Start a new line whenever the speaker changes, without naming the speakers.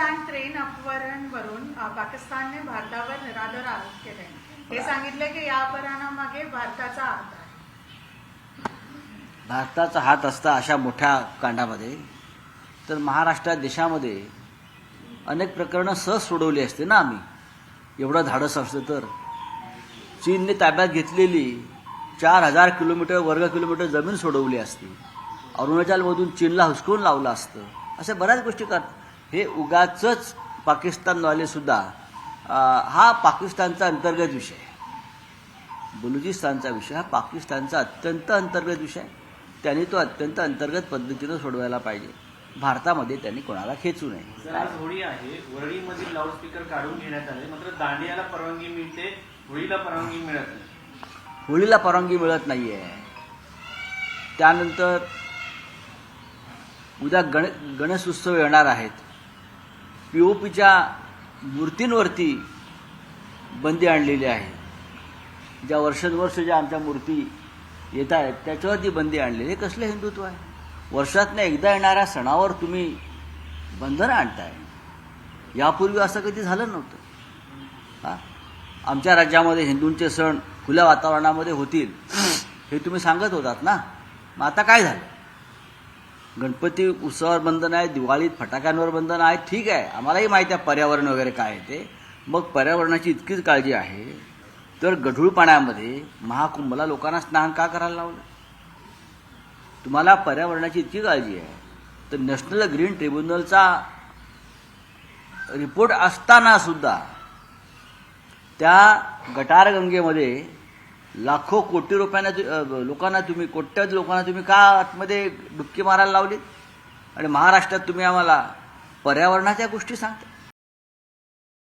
Pakistan train अपहरणवरून पाकिस्तानने भारतावर निराधार आरोप केले. हे सांगितले की या अपहरणामागे भारताचा हात आहे.
भारताचा हात असता अशा मोठ्या कांडामध्ये तर महाराष्ट्र देशामध्ये अनेक प्रकरणं सहज सोडवली असते ना. आम्ही एवढं धाडस असतं तर चीनने ताब्यात घेतलेली 4000 किलोमीटर वर्ग किलोमीटर जमीन सोडवली असती. अरुणाचलमधून चीनला हुसकून लावलं असतं. अशा बऱ्याच गोष्टी करतात. हे उगाचच पाकिस्तानवाले सुद्धा हा पाकिस्तानचा अंतर्गत विषय आहे. बलुचिस्तानचा विषय हा पाकिस्तानचा अत्यंत अंतर्गत विषय आहे. त्यांनी तो अत्यंत अंतर्गत पद्धतीनं सोडवायला पाहिजे. भारतामध्ये त्यांनी कोणाला खेचू नये.
आज होळी आहे, वरळीमधील लाऊडस्पीकर काढून घेण्यात आले, मात्र दांडियाला परवानगी मिळते, होळीला परवानगी मिळत नाही.
होळीला परवानगी मिळत नाहीये. त्यानंतर उद्या गणेश उत्सव येणार आहेत. पीओपीच्या मूर्तींवरती बंदी आणलेली आहे. ज्या वर्षानुवर्ष ज्या आमच्या मूर्ती येत आहेत त्याच्यावरती बंदी आणलेली. हे कसलं हिंदुत्व आहे? वर्षातनं एकदा येणाऱ्या सणावर तुम्ही बंधनं आणताय. यापूर्वी असं कधी झालं नव्हतं. आमच्या राज्यामध्ये हिंदूंचे सण खुल्या वातावरणामध्ये होतील हे तुम्ही सांगत होतात ना. मग आता काय झालं? गणपती उत्सवावर बंधन आहे, दिवाळीत फटाक्यांवर बंधन आहे. ठीक आहे, आम्हालाही माहिती आहे पर्यावरण वगैरे काय आहे ते. मग पर्यावरणाची इतकीच काळजी आहे तर गढूळ पाण्यामध्ये महाकुंभला लोकांना स्नान का करायला लावलं? तुम्हाला पर्यावरणाची इतकी काळजी आहे तर नॅशनल ग्रीन ट्रिब्युनलचा रिपोर्ट असताना सुद्धा त्या गटारगंगेमध्ये लाखो कोटी रुपयांना लोकांना तुम्ही कोट्यावधी लोकांना तुम्ही का आतमध्ये डुबकी मारायला लावली? आणि महाराष्ट्रात तुम्ही आम्हाला पर्यावरणाच्या गोष्टी सांगता.